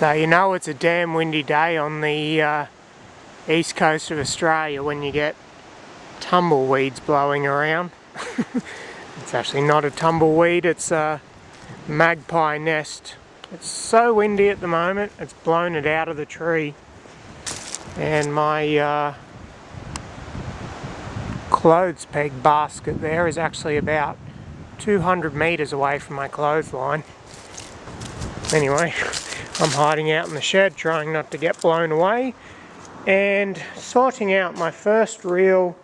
So you know it's a damn windy day on the east coast of Australia when you get tumbleweeds blowing around. It's actually not a tumbleweed, it's a magpie nest. It's so windy at the moment, it's blown it out of the tree. And my clothes peg basket there is actually about 200 metres away from my clothesline. Anyway, I'm hiding out in the shed trying not to get blown away and sorting out my first real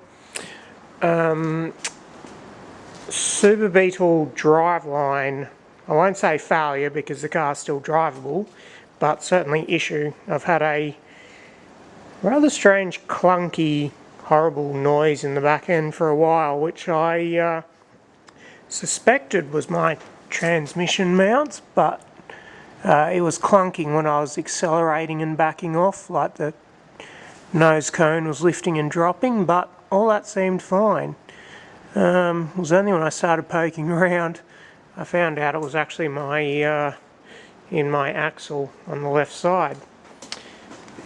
Super Beetle driveline. I won't say failure because the car's still drivable, but certainly issue. I've had a rather strange, clunky, horrible noise in the back end for a while, which I suspected was my transmission mounts, but it was clunking when I was accelerating and backing off, like the nose cone was lifting and dropping, but all that seemed fine. It was only when I started poking around I found out it was actually my in my axle on the left side.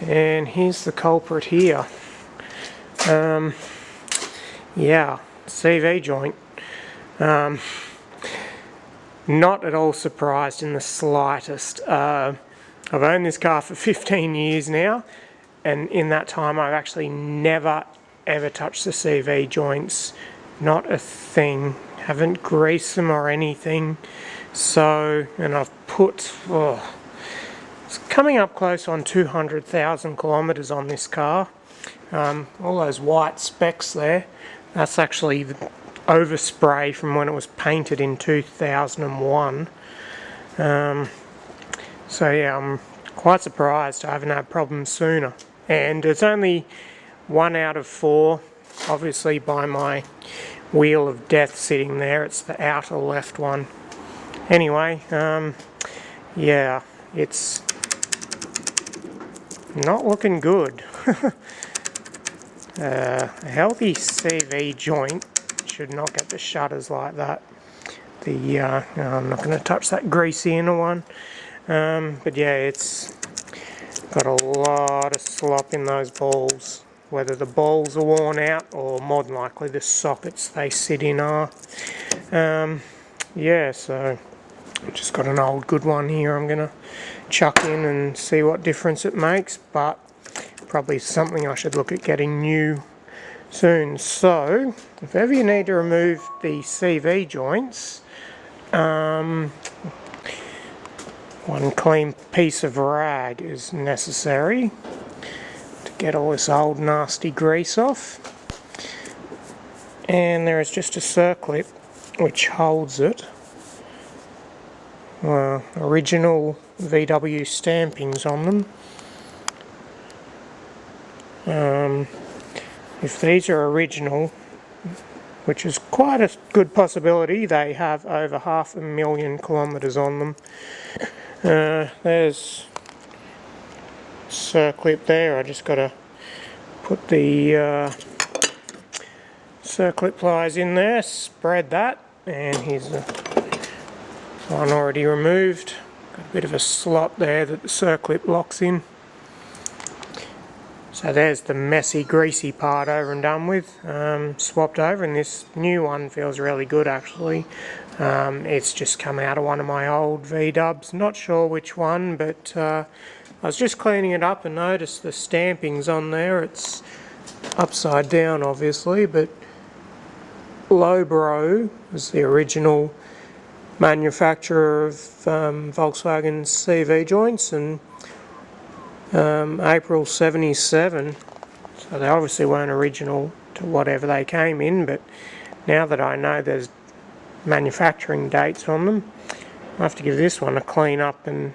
And here's the culprit here. Yeah, CV joint. Not at all surprised in the slightest. I've owned this car for 15 years now, and in that time I've actually never ever touched the CV joints. Not a thing. Haven't greased them or anything. So, and I've put, it's coming up close on 200,000 kilometres on this car. All those white specks there, that's actually the overspray from when it was painted in 2001. So yeah, I'm quite surprised I haven't had problems sooner. And it's only 1 out of 4, obviously by my wheel of death sitting there. It's the outer left one. Anyway, yeah, it's not looking good. A healthy CV joint should not get the shutters like that. I'm not going to touch that greasy inner one. But yeah, it's got a lot of slop in those balls. Whether the balls are worn out or more than likely the sockets they sit in are. Yeah, so I've just got an old good one here I'm going to chuck in and see what difference it makes, but probably something I should look at getting new soon. So, if ever you need to remove the CV joints, one clean piece of rag is necessary to get all this old nasty grease off. And there is just a circlip which holds it. Original VW stampings on them. If these are original, which is quite a good possibility, they have over 500,000 kilometres on them. There's a circlip there. I just got to put the circlip pliers in there, spread that, and here's the one already removed. Got a bit of a slot there that the circlip locks in. So there's the messy, greasy part over and done with, swapped over, and this new one feels really good actually. It's just come out of one of my old V-dubs, not sure which one, but I was just cleaning it up and noticed the stampings on there. It's upside down obviously, but Lobro was the original manufacturer of Volkswagen's CV joints, and April 77, so they obviously weren't original to whatever they came in, but now that I know there's manufacturing dates on them, I have to give this one a clean up and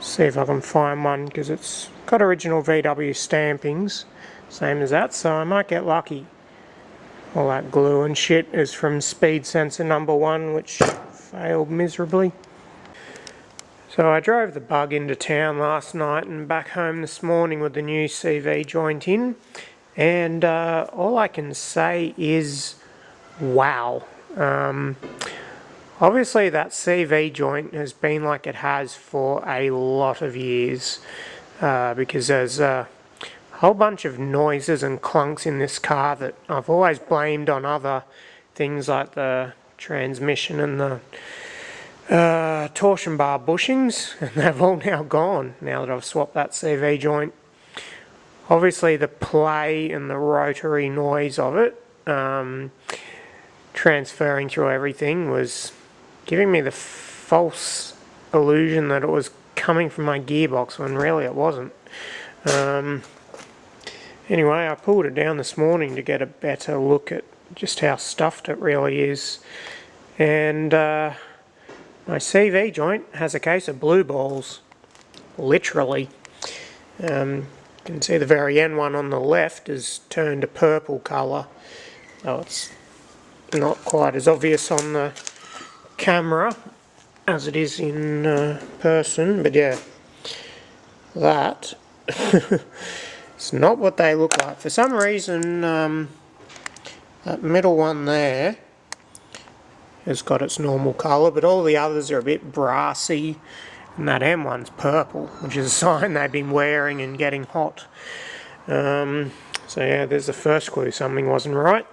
see if I can find one, because it's got original VW stampings, same as that, so I might get lucky. All that glue and shit is from speed sensor number 1, which failed miserably. So I drove the bug into town last night and back home this morning with the new CV joint in, and all I can say is wow. Obviously that CV joint has been like it has for a lot of years, because there's a whole bunch of noises and clunks in this car that I've always blamed on other things like the transmission and the torsion bar bushings, and they've all now gone now that I've swapped that CV joint. Obviously the play and the rotary noise of it transferring through everything was giving me the false illusion that it was coming from my gearbox when really it wasn't. Anyway, I pulled it down this morning to get a better look at just how stuffed it really is, and my CV joint has a case of blue balls, literally. You can see the very end one on the left has turned a purple colour. Oh, it's not quite as obvious on the camera as it is in person, but yeah, that it's not what they look like. For some reason, that middle one there has got its normal colour, but all the others are a bit brassy, and that M one's purple, which is a sign they've been wearing and getting hot. So yeah, there's the first clue something wasn't right.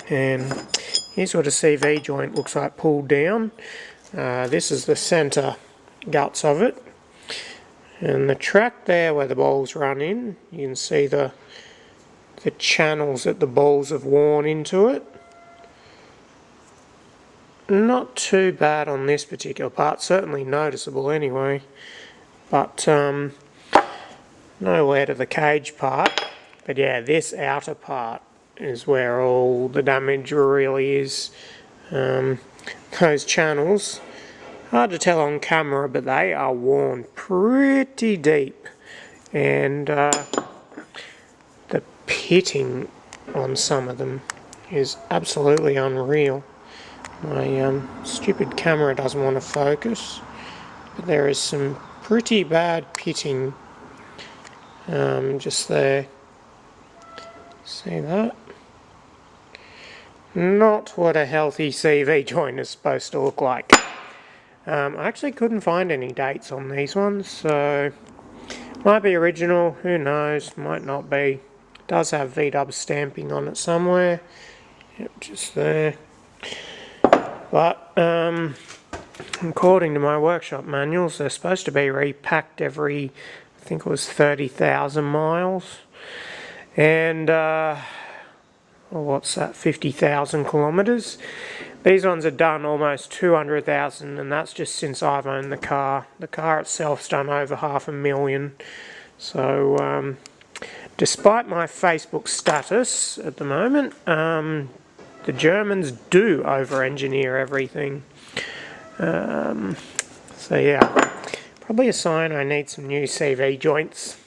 And here's what a CV joint looks like pulled down. This is the centre guts of it, and the track there where the balls run in, you can see the channels that the balls have worn into it. Not too bad on this particular part, certainly noticeable anyway, but nowhere to the cage part. But yeah, this outer part is where all the damage really is. Those channels, hard to tell on camera, but they are worn pretty deep, and the pitting on some of them is absolutely unreal. My stupid camera doesn't want to focus, but there is some pretty bad pitting just there. See that? Not what a healthy CV joint is supposed to look like. I actually couldn't find any dates on these ones, so might be original, who knows, might not be. It does have VW stamping on it somewhere. Yep, just there. But according to my workshop manuals, they're supposed to be repacked every, I think it was 30,000 miles. And what's that, 50,000 kilometres. These ones are done almost 200,000, and that's just since I've owned the car. The car itself's done over 500,000. So despite my Facebook status at the moment, the Germans do over-engineer everything. So yeah, probably a sign I need some new CV joints.